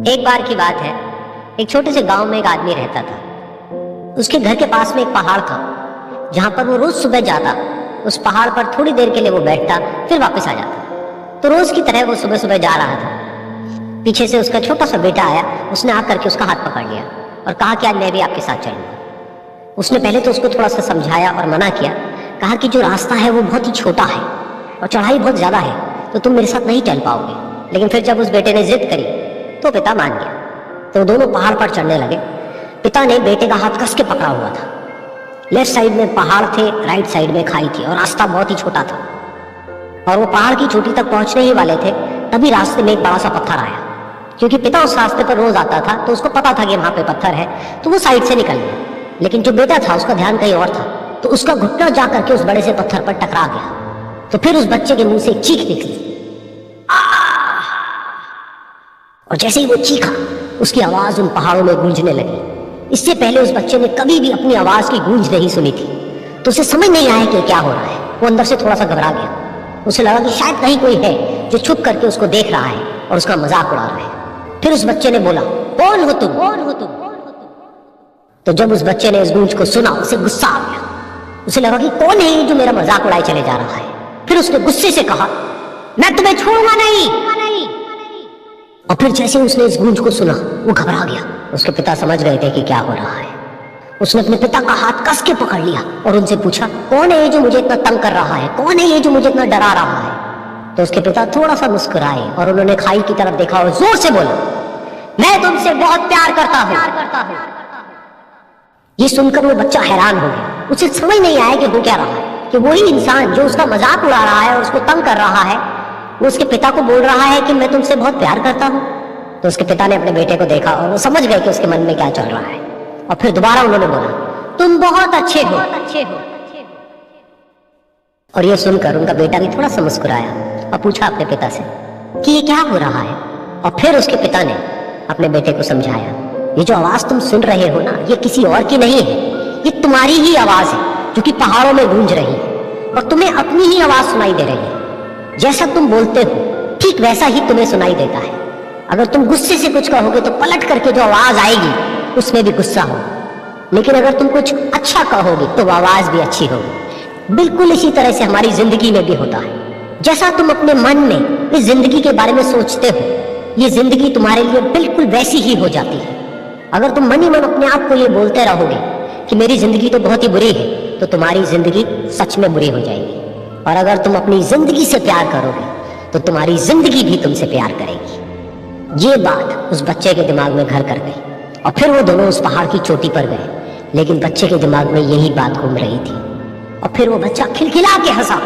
एक बार की बात है, एक छोटे से गांव में एक आदमी रहता था। उसके घर के पास में एक पहाड़ था, जहां पर वो रोज सुबह जाता। उस पहाड़ पर थोड़ी देर के लिए वो बैठता, फिर वापस आ जाता। तो रोज की तरह वो सुबह सुबह जा रहा था। पीछे से उसका छोटा सा बेटा आया। उसने आकर के उसका हाथ पकड़ लिया और कहा कि आज मैं भी आपके साथ चलूंगा। उसने पहले तो उसको थोड़ा सा समझाया और मना किया। कहा कि जो रास्ता है वो बहुत ही छोटा है और चढ़ाई बहुत ज्यादा है, तो तुम मेरे साथ नहीं चल पाओगे। लेकिन फिर जब उस बेटे ने जिद करी तो पिता मान गया। तो दोनों पहाड़ पर चढ़ने लगे। पिता ने बेटे का हाथ कस के पकड़ा हुआ था। लेफ्ट साइड में पहाड़ थे, राइट साइड में खाई थी और रास्ता बहुत ही छोटा था। और वो पहाड़ की चोटी तक पहुंचने ही वाले थे, तभी रास्ते में एक बड़ा सा पत्थर आया। क्योंकि पिता उस रास्ते पर रोज आता था, तो उसको पता था कि वहां पे पत्थर है, तो वो साइड से निकल गया। लेकिन जो बेटा था उसका ध्यान कहीं और था, तो उसका घुटना जा करके उस बड़े से पत्थर पर टकरा गया। तो फिर उस बच्चे के मुंह से एक चीख निकली। और जैसे ही वो चीखा, उसकी आवाज उन पहाड़ों में गूंजने लगी। इससे पहले उस बच्चे ने कभी भी अपनी आवाज की गूंज नहीं सुनी थी, तो उसे समझ नहीं आया कि क्या हो रहा है। वो अंदर से थोड़ा सा घबरा गया। उसे लगा कि शायद कहीं कोई है जो छुप करके उसको देख रहा है और उसका मजाक उड़ा रहा है। फिर उस बच्चे ने बोला, कौन हो तुम? कौन हो तुम? तो जब उस बच्चे ने इस गूंज को सुना, उसे गुस्सा आ गया। उसे लगा कि कौन है ये जो मेरा मजाक उड़ाए चले जा रहा है। फिर उसने गुस्से से कहा, मैं तुम्हें छोड़ूंगा नहीं। और फिर जैसे उसने इस गूंज को सुना, वो घबरा गया। उसके पिता समझ गए थे कि क्या हो रहा है। उसने अपने पिता का हाथ कस के पकड़ लिया और उनसे पूछा, कौन है ये जो मुझे इतना तंग कर रहा है? कौन है ये जो मुझे इतना डरा रहा है? तो उसके पिता थोड़ा सा मुस्कुराए और उन्होंने खाई की तरफ देखा और जोर से बोला, मैं तुमसे बहुत प्यार करता हूं। ये सुनकर वो बच्चा हैरान हो गया। उसे समझ नहीं आया कि वो क्या रहा है, कि वही इंसान जो उसका मजाक उड़ा रहा है और उसको तंग कर रहा है, वो उसके पिता को बोल रहा है कि मैं तुमसे बहुत प्यार करता हूं। तो उसके पिता ने अपने बेटे को देखा और वो समझ गए कि उसके मन में क्या चल रहा है। और फिर दोबारा उन्होंने बोला, तुम बहुत अच्छे हो। और ये सुनकर उनका बेटा भी थोड़ा सा मुस्कुराया और पूछा अपने पिता से कि ये क्या हो रहा है। और फिर उसके पिता ने अपने बेटे को समझाया, ये जो आवाज तुम सुन रहे हो ना, ये किसी और की नहीं है, ये तुम्हारी ही आवाज है जो कि पहाड़ों में गूंज रही है और तुम्हें अपनी ही आवाज सुनाई दे रही है। जैसा तुम बोलते हो ठीक वैसा ही तुम्हें सुनाई देता है। अगर तुम गुस्से से कुछ कहोगे तो पलट करके जो आवाज आएगी उसमें भी गुस्सा हो, लेकिन अगर तुम कुछ अच्छा कहोगे तो वो आवाज भी अच्छी होगी। बिल्कुल इसी तरह से हमारी जिंदगी में भी होता है। जैसा तुम अपने मन में इस जिंदगी के बारे में सोचते हो, ये जिंदगी तुम्हारे लिए बिल्कुल वैसी ही हो जाती है। अगर तुम मन ही मन अपने आप को ये बोलते रहोगे कि मेरी जिंदगी तो बहुत ही बुरी है, तो तुम्हारी जिंदगी सच में बुरी हो जाएगी। और अगर तुम अपनी जिंदगी से प्यार करोगे तो तुम्हारी जिंदगी भी तुमसे प्यार करेगी। ये बात उस बच्चे के दिमाग में घर कर गई और फिर वो दोनों उस पहाड़ की चोटी पर गए। लेकिन बच्चे के दिमाग में यही बात घूम रही थी। और फिर वो बच्चा खिलखिला के हंसा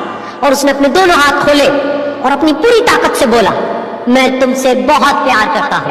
और उसने अपने दोनों हाथ खोले और अपनी पूरी ताकत से बोला, मैं तुमसे बहुत प्यार करता हूं।